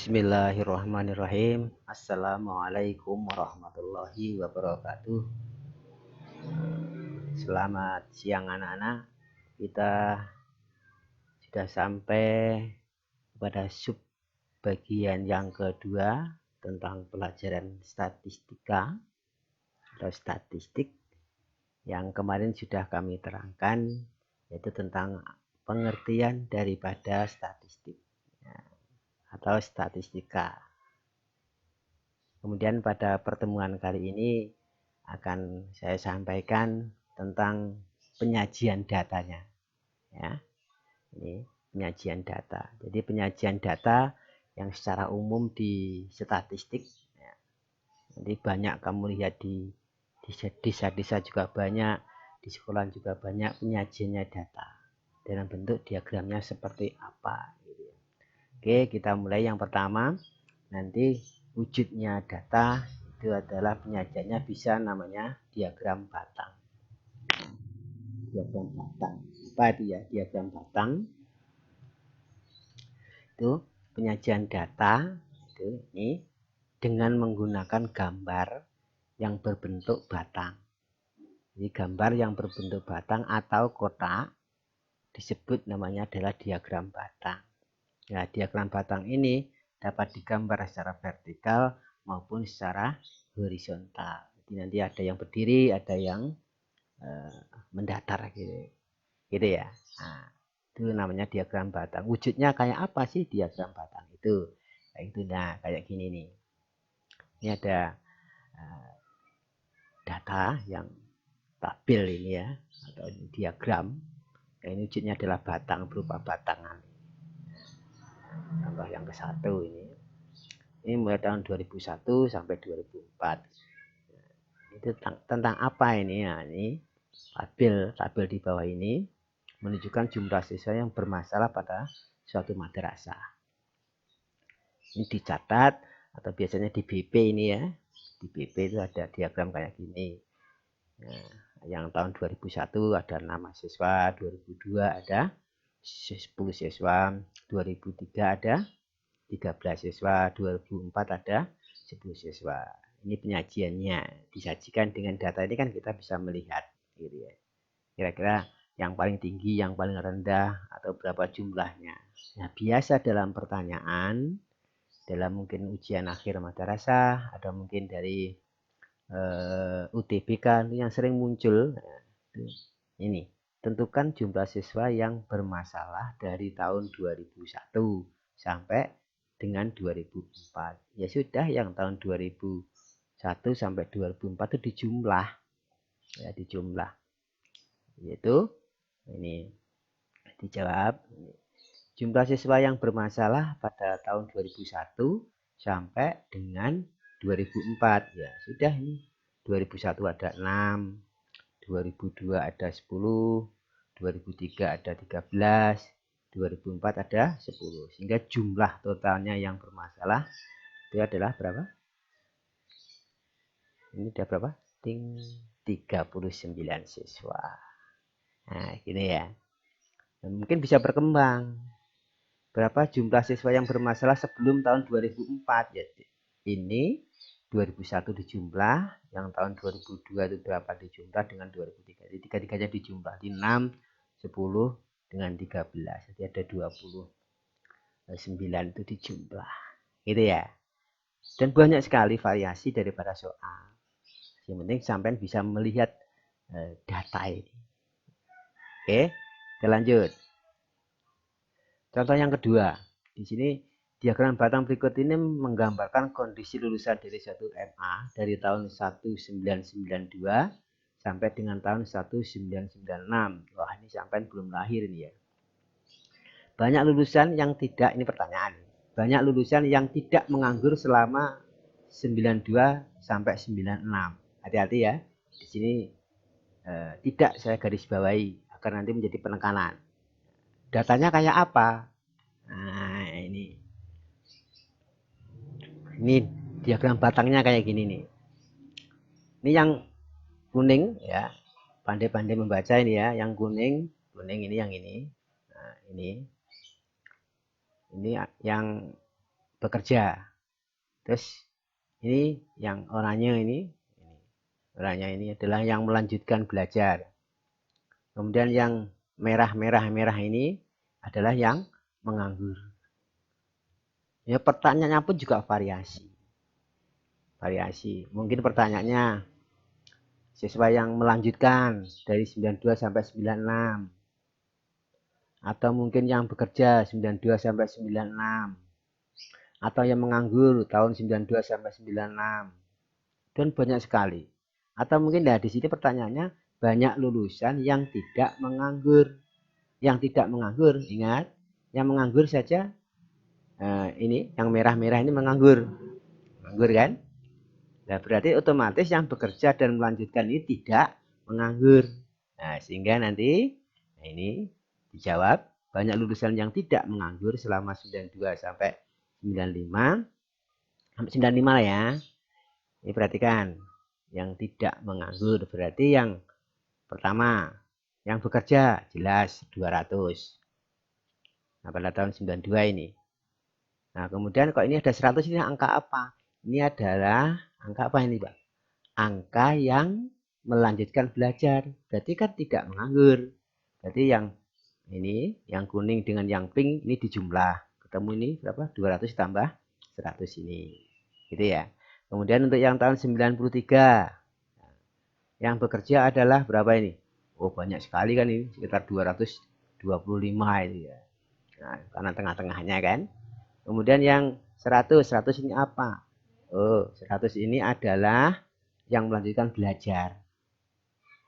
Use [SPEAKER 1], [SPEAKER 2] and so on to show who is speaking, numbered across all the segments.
[SPEAKER 1] Bismillahirrahmanirrahim. Assalamualaikum warahmatullahi wabarakatuh. Selamat siang anak-anak. Kita sudah sampai pada sub bagian yang kedua tentang pelajaran statistika atau statistik yang kemarin sudah kami terangkan, yaitu tentang pengertian daripada statistik atau statistika. Kemudian pada pertemuan kali ini akan saya sampaikan tentang penyajian datanya. Ya, ini penyajian data. Jadi penyajian data yang secara umum di statistik. Ya. Jadi banyak kamu lihat di desa-desa juga banyak, di sekolah juga banyak penyajiannya data. Dalam bentuk diagramnya seperti apa. Gitu. Oke, kita mulai yang pertama. Nanti wujudnya data itu adalah penyajiannya bisa namanya diagram batang. Diagram batang. Apa itu ya diagram batang? Itu penyajian data itu ini dengan menggunakan gambar yang berbentuk batang. Jadi gambar yang berbentuk batang atau kotak disebut namanya adalah diagram batang. Nah, diagram batang ini dapat digambar secara vertikal maupun secara horizontal. Jadi nanti ada yang berdiri, ada yang mendatar gitu ya. Nah, itu namanya diagram batang. Wujudnya kayak apa sih diagram batang itu? Nah, kayak gini nih. Ini ada data yang tabel ini ya, atau diagram. Ini wujudnya adalah batang, berupa batangan. Contoh yang ke-1 ini. Ini mulai tahun 2001 sampai 2004. Itu tentang apa ini? Nah, ini tabel di bawah ini menunjukkan jumlah siswa yang bermasalah pada suatu madrasah. Ini dicatat atau biasanya di BP ini ya. Di BP itu ada diagram kayak gini. Nah, yang tahun 2001 ada 6 siswa, 2002 ada 10 siswa, 2003 ada 13 siswa, 2004 ada 10 siswa. Ini penyajiannya, disajikan dengan data ini kan kita bisa melihat gitu ya. Kira-kira yang paling tinggi, yang paling rendah, atau berapa jumlahnya. Nah, biasa dalam pertanyaan, dalam mungkin ujian akhir madrasah, atau mungkin dari UTBK yang sering muncul, nah, ini tentukan jumlah siswa yang bermasalah dari tahun 2001 sampai dengan 2004. Ya sudah, yang tahun 2001 sampai 2004 itu dijumlah. Ya, dijumlah. Yaitu ini dijawab. Jumlah siswa yang bermasalah pada tahun 2001 sampai dengan 2004. Ya, sudah ini. 2001 ada 6, 2002 ada 10, 2003 ada 13, 2004 ada 10. Sehingga jumlah totalnya yang bermasalah itu adalah berapa? Ini ada berapa? 39 siswa. Nah, gini ya. Dan mungkin bisa berkembang. Berapa jumlah siswa yang bermasalah sebelum tahun 2004? Ya, ini 2001 dijumlah, yang tahun 2002 itu berapa dijumlah dengan 2003. Jadi tiga-tiganya dijumlah. Di 6, 10 dengan 13. Jadi ada 29 itu dijumlah. Gitu ya. Dan banyak sekali variasi daripada soal. Yang penting sampai bisa melihat data ini. Oke, kita lanjut. Contoh yang kedua. Di sini diagram batang berikut ini menggambarkan kondisi lulusan dari 1 MA dari tahun 1992 sampai dengan tahun 1996. Wah, ini sampai belum lahir ini ya. Banyak lulusan yang tidak, ini pertanyaan. Banyak lulusan yang tidak menganggur selama 92 sampai 96. Hati-hati ya. Di sini tidak saya garis bawahi agar nanti menjadi penekanan. Datanya kayak apa? Nah, ini diagram batangnya kayak gini nih. Ini yang kuning ya. Pandai-pandai membaca ini ya. Yang kuning ini yang ini. Nah, ini yang bekerja. Terus ini yang oranye ini adalah yang melanjutkan belajar. Kemudian yang merah ini adalah yang menganggur. Ya, pertanyaannya pun juga variasi. Mungkin pertanyaannya siswa yang melanjutkan dari 92 sampai 96. Atau mungkin yang bekerja 92 sampai 96. Atau yang menganggur tahun 92 sampai 96. Dan banyak sekali. Atau mungkin di sini pertanyaannya banyak lulusan yang tidak menganggur. Yang tidak menganggur, ingat, yang menganggur saja ini, yang merah-merah ini menganggur. Menganggur kan? Nah, berarti otomatis yang bekerja dan melanjutkan ini tidak menganggur. Nah, sehingga nanti ini dijawab banyak lulusan yang tidak menganggur selama 92 sampai 95. Sampai 95 lah ya. Ini perhatikan, yang tidak menganggur berarti yang pertama, yang bekerja jelas 200. Nah, pada tahun 92 ini. Nah, kemudian kok ini ada 100, ini angka apa? Ini adalah angka apa ini, Pak? Angka yang melanjutkan belajar. Berarti kan tidak menganggur. Berarti yang ini, yang kuning dengan yang pink ini dijumlah. Ketemu ini berapa? 200 tambah 100 ini. Gitu ya. Kemudian untuk yang tahun 93. Yang bekerja adalah berapa ini? Oh, banyak sekali kan ini, sekitar 225 itu ya. Nah, karena tengah-tengahnya kan. Kemudian yang 100 ini apa? Oh, 100 ini adalah yang melanjutkan belajar.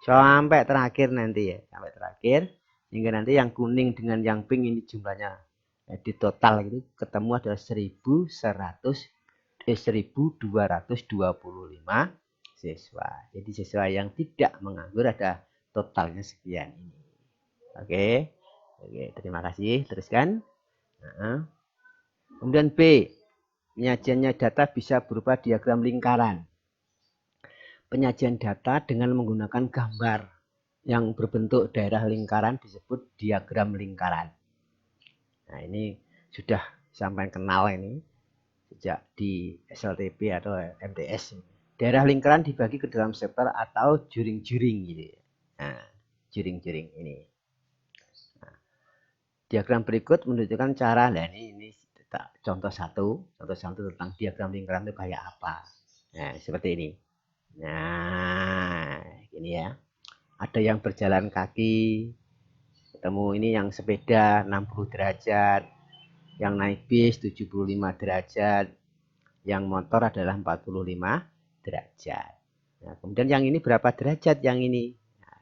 [SPEAKER 1] Sampai terakhir nanti ya, sampai terakhir. Hingga nanti yang kuning dengan yang pink ini jumlahnya. Di total itu ketemu ada 1225 siswa. Jadi siswa yang tidak menganggur ada totalnya sekian ini. Oke. Oke, terima kasih. Teruskan. Nah. Kemudian B. Penyajiannya data bisa berupa diagram lingkaran. Penyajian data dengan menggunakan gambar yang berbentuk daerah lingkaran disebut diagram lingkaran. Nah, ini sudah sampai kenal ini sejak di SLTP atau MTS. Daerah lingkaran dibagi ke dalam sektor atau juring-juring gitu. Nah, juring-juring ini. Nah, diagram berikut menunjukkan cara. Nah, ini contoh satu tentang diagram lingkaran itu kayak apa. Nah, seperti ini. Nah, ini ya. Ada yang berjalan kaki, ketemu ini yang sepeda 60 derajat, yang naik bis 75 derajat, yang motor adalah 45 derajat. Nah, kemudian yang ini berapa derajat yang ini? Nah,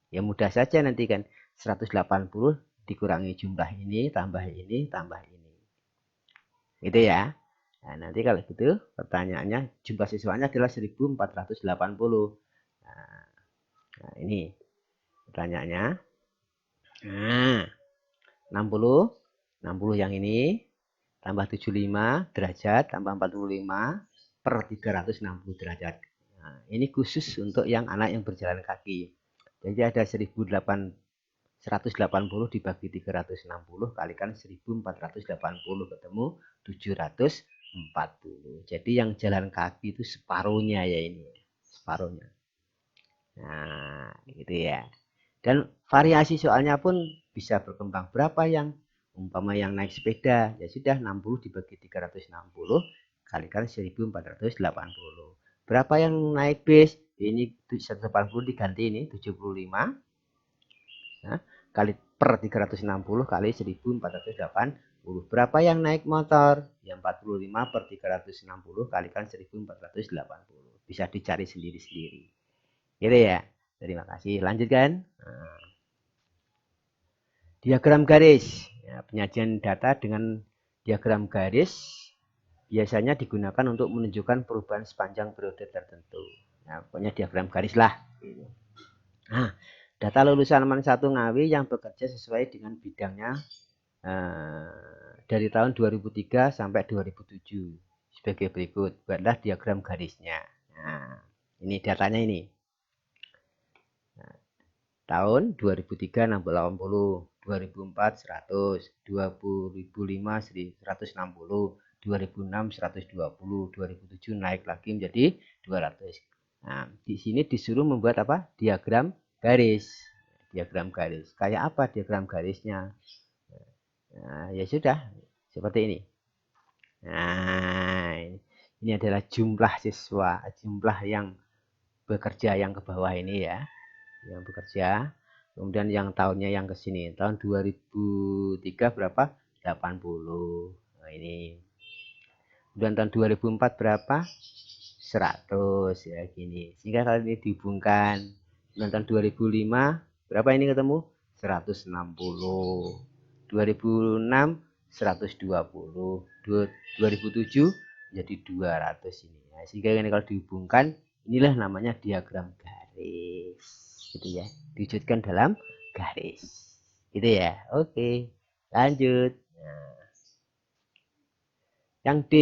[SPEAKER 1] ya mudah saja nanti kan 180 dikurangi jumlah ini, tambah ini, tambah ini. Gitu ya. Nah, nanti kalau gitu pertanyaannya jumlah siswanya adalah 1480. Nah, ini pertanyaannya. Nah, 60 yang ini tambah 75 derajat tambah 45 per 360 derajat. Nah, ini khusus untuk yang anak yang berjalan kaki. Jadi ada 180 dibagi 360 kalikan 1480 ketemu 740. Jadi yang jalan kaki itu separuhnya ya ini. Separuhnya. Nah, gitu ya. Dan variasi soalnya pun bisa berkembang. Berapa yang umpama yang naik sepeda, ya sudah 60 dibagi 360 kalikan 1480. Berapa yang naik bis? Ini 180 diganti ini 75. Nah, kali per 360 kali 1480. Berapa yang naik motor? Ya 45 per 360 kalikan 1480. Bisa dicari sendiri-sendiri. Gitu ya. Terima kasih. Lanjutkan. Nah. Diagram garis. Ya, penyajian data dengan diagram garis biasanya digunakan untuk menunjukkan perubahan sepanjang periode tertentu. Nah, pokoknya diagram garis lah. Nah, data lulusan Man 1 Ngawi yang bekerja sesuai dengan bidangnya dari tahun 2003 sampai 2007 sebagai berikut. Buatlah diagram garisnya. Nah, ini datanya ini. Nah, tahun 2003 680, 2004 100, 2005 160, 2006 120, 2007 naik lagi menjadi 200. Nah, di sini disuruh membuat apa? Diagram garis. Diagram garis. Kayak apa diagram garisnya? Nah, ya sudah, seperti ini. Nah, ini adalah jumlah siswa, jumlah yang bekerja yang ke bawah ini ya, yang bekerja. Kemudian yang tahunnya yang ke sini, tahun 2003 berapa? 80. Nah, ini. Kemudian tahun 2004 berapa? 100 ya gini. Sehingga kalau ini dihubungkan dengan tahun 2005 berapa ini ketemu? 160. 2006 120. 2007 jadi 200 ini. Nah, sehingga ini kalau dihubungkan inilah namanya diagram garis. Gitu ya. Diwujudkan dalam garis. Gitu ya. Oke. Lanjut. Nah, yang D,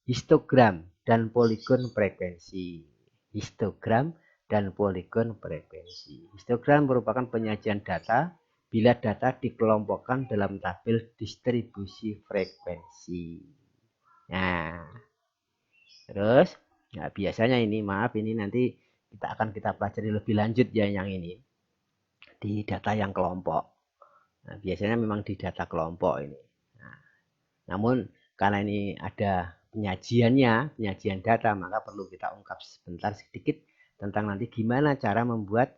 [SPEAKER 1] histogram dan poligon frekuensi. Histogram dan poligon frekuensi. Histogram merupakan penyajian data bila data dikelompokkan dalam tabel distribusi frekuensi. Nah, terus, nah biasanya ini, maaf ini nanti kita akan pelajari lebih lanjut ya yang ini di data yang kelompok. Nah, biasanya memang di data kelompok ini. Nah, namun karena ini ada penyajian data, maka perlu kita ungkap sebentar sedikit tentang nanti gimana cara membuat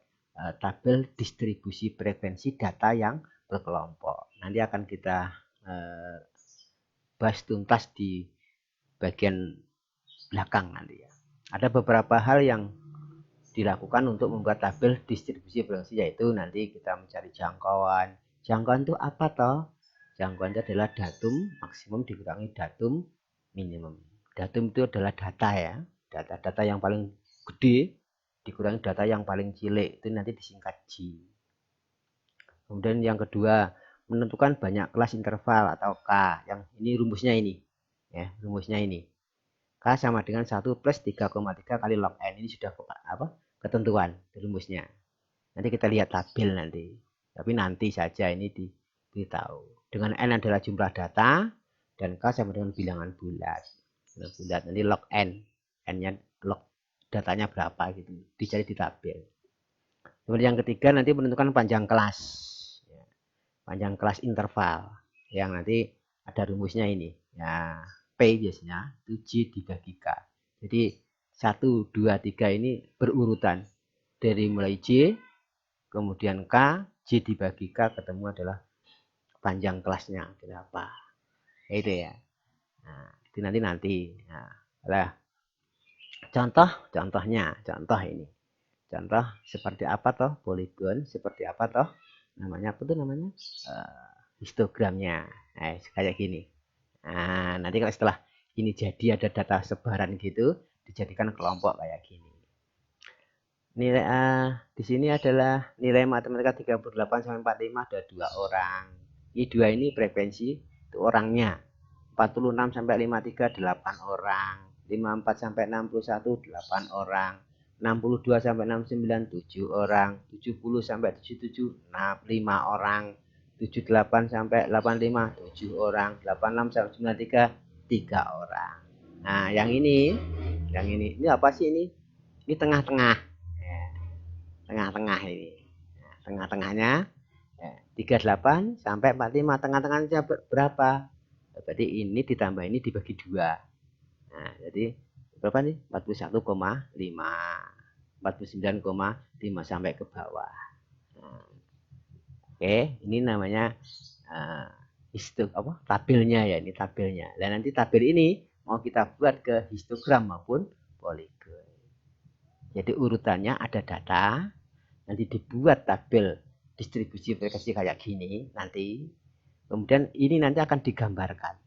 [SPEAKER 1] tabel distribusi frekuensi data yang berkelompok. Nanti akan kita bahas tuntas di bagian belakang nanti ya. Ada beberapa hal yang dilakukan untuk membuat tabel distribusi frekuensi, yaitu nanti kita mencari jangkauan. Jangkauan itu apa toh? Jangkauan itu adalah datum maksimum dikurangi datum minimum. Datum itu adalah data ya, data yang paling gede dikurangi data yang paling cilik, itu nanti disingkat J. Kemudian yang kedua, menentukan banyak kelas interval atau K. Yang ini rumusnya ini ya, rumusnya ini. K sama dengan 1 plus 3,3 kali log N. Ini sudah apa? Ketentuan rumusnya. Nanti kita lihat tabel nanti. Tapi nanti saja ini diberitahu. Dengan N adalah jumlah data dan K sama dengan bilangan bulat. Bulat nanti log N. N-nya log datanya berapa gitu. Dicari di tabel. Kemudian yang ketiga nanti menentukan panjang kelas. Panjang kelas interval. Yang nanti ada rumusnya ini. Ya, P biasanya itu J dibagi K. Jadi 1, 2, 3 ini berurutan. Dari mulai J, kemudian K, J dibagi K, ketemu adalah panjang kelasnya berapa. Itu ya. Nah, itu nanti. Nah, contohnya, contoh ini. Contoh seperti apa toh poligon, seperti apa toh namanya, apa tuh namanya? Histogramnya. Nah, kayak gini. Nah, nanti kalau setelah ini jadi ada data sebaran gitu, dijadikan kelompok kayak gini. Nilai di sini adalah nilai matematika 38 sampai 45 ada 2 orang. Ini 2 ini frekuensi itu orangnya. 46 sampai 53 8 orang. 54 sampai 61 8 orang. 62 sampai 69 7 orang. 70 sampai 77 5 orang. 78 sampai 85 7 orang. 86 sampai 93 3 orang. Nah, yang ini apa sih ini? Ini tengah-tengah. Tengah-tengah ini. Nah, tengah-tengahnya 38 sampai 45. Tengah-tengahnya berapa? Berarti ini ditambah ini dibagi 2. Nah, jadi berapa nih? 41,5. 49,5 sampai ke bawah. Nah, oke, ini namanya tabelnya ya, ini tabelnya. Dan nanti tabel ini mau kita buat ke histogram maupun poligon. Jadi urutannya ada data, nanti dibuat tabel distribusi frekuensi kayak gini nanti. Kemudian ini nanti akan digambarkan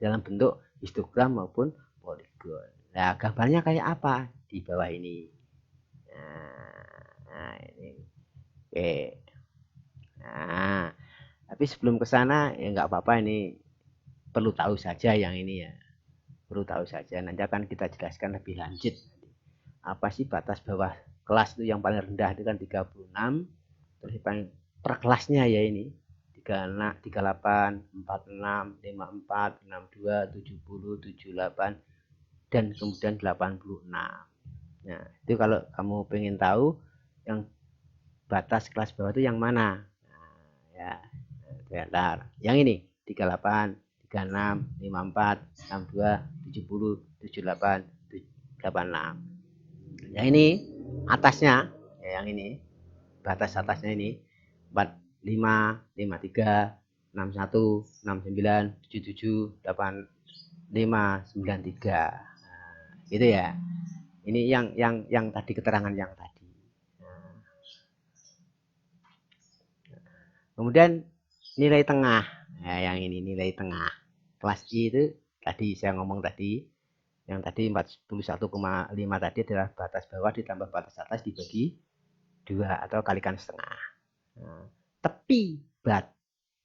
[SPEAKER 1] dalam bentuk histogram maupun poligon. Nah, gambarnya kayak apa? Di bawah ini. Nah ini. Oke. Nah, tapi sebelum ke sana ya nggak apa-apa, ini perlu tahu saja yang ini ya. Perlu tahu saja. Nanti akan kita jelaskan lebih lanjut. Apa sih batas bawah kelas itu? Yang paling rendah itu kan 36, terus paling per kelasnya ya ini 38, 46, 54, 62, 70, 78, dan kemudian 86. Nah, itu kalau kamu pengen tahu yang batas kelas bawah itu yang mana. Nah, ya, bentar. Yang ini 38, 36, 54, 62, 70, 78, 86. Yang ini atasnya, ya, yang ini batas atasnya ini 45, 53, 61, 69, 77, 85, 93. Nah, gitu ya. Ini yang tadi keterangan yang tadi. Nah, kemudian nilai tengah. Nah, yang ini nilai tengah. Kelas I itu tadi saya ngomong tadi. Yang tadi 41,5 tadi adalah batas bawah ditambah batas atas dibagi 2 atau kalikan setengah. Nah, tepi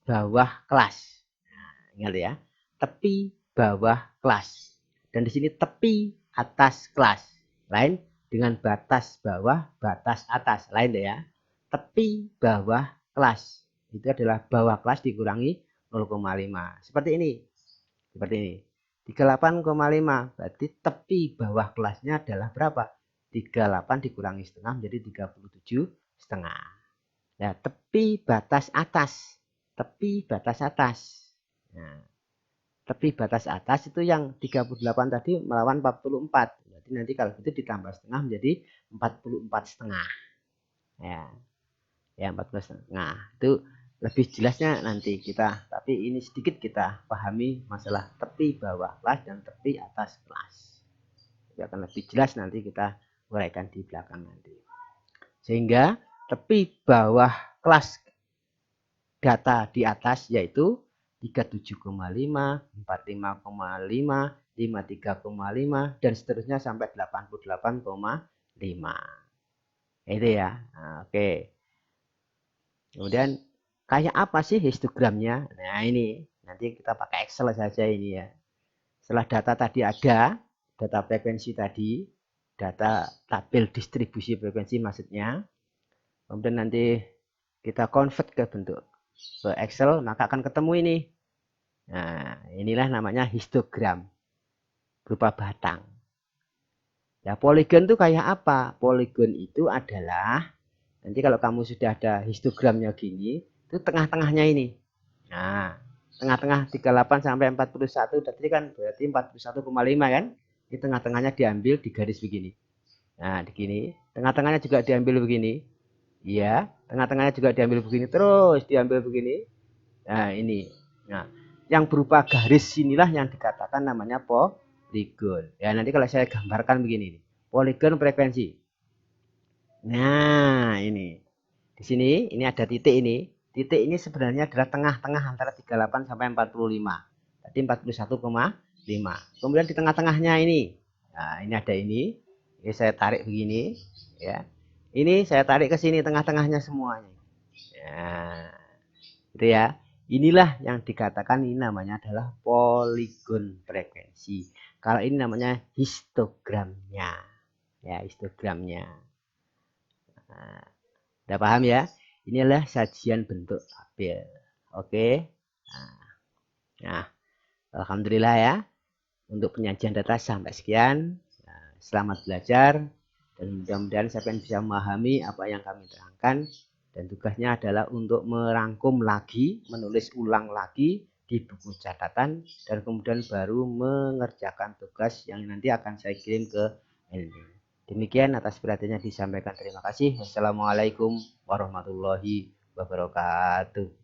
[SPEAKER 1] bawah kelas. Nah, ingat ya. Tepi bawah kelas. Dan di sini tepi atas kelas. Lain dengan batas bawah, batas atas. Lain deh ya. Tepi bawah kelas. Itu adalah bawah kelas dikurangi 0,5. Seperti ini. Seperti ini. 38,5 berarti tepi bawah kelasnya adalah berapa? 38 dikurangi setengah menjadi 37 setengah. Nah, tepi batas atas. Tepi batas atas. Nah, tepi batas atas itu yang 38 tadi melawan 44. Berarti nanti kalau itu ditambah setengah menjadi 44 setengah. Ya, 44 setengah. Itu lebih jelasnya nanti kita, tapi ini sedikit kita pahami masalah tepi bawah kelas dan tepi atas kelas. Itu akan lebih jelas nanti kita uraikan di belakang nanti. Sehingga tepi bawah kelas data di atas yaitu 37,5, 45,5, 53,5 dan seterusnya sampai 88,5. Itu ya. Nah, oke. Kemudian kayak apa sih histogramnya? Nah, ini nanti kita pakai Excel saja ini ya. Setelah data tadi ada, data frekuensi tadi, data tabel distribusi frekuensi maksudnya. Kemudian nanti kita convert ke bentuk ke Excel, maka akan ketemu ini. Nah, inilah namanya histogram berupa batang. Ya, poligon itu kayak apa? Poligon itu adalah nanti kalau kamu sudah ada histogramnya gini, itu tengah-tengahnya ini. Nah, tengah-tengah 38 sampai 41 tadi kan berarti 41,5 kan? Di tengah-tengahnya diambil di garis begini. Nah, begini. Tengah-tengahnya juga diambil begini. Iya, tengah-tengahnya juga diambil begini, terus diambil begini. Nah, ini. Nah, yang berupa garis inilah yang dikatakan namanya poligon. Ya, nanti kalau saya gambarkan begini. Poligon frekuensi. Nah, ini. Di sini, ini ada titik ini. Titik ini sebenarnya adalah tengah-tengah antara 38 sampai 45. Tadi 41,5. Kemudian di tengah-tengahnya ini. Nah, ini ada ini. Ini saya tarik begini. Ya. Ini saya tarik ke sini tengah-tengahnya semuanya. Nah, itu ya. Inilah yang dikatakan ini namanya adalah poligon frekuensi. Kalau ini namanya histogramnya. Ya, histogramnya. Nah, udah paham ya? Inilah sajian bentuk tabel. Oke. Nah, alhamdulillah ya. Untuk penyajian data sampai sekian. Nah, selamat belajar dan mudah-mudahan siapa yang bisa memahami apa yang kami terangkan. Dan tugasnya adalah untuk merangkum lagi, menulis ulang lagi di buku catatan dan kemudian baru mengerjakan tugas yang nanti akan saya kirim ke LD. Demikian atas perhatiannya disampaikan. Terima kasih. Wassalamualaikum warahmatullahi wabarakatuh.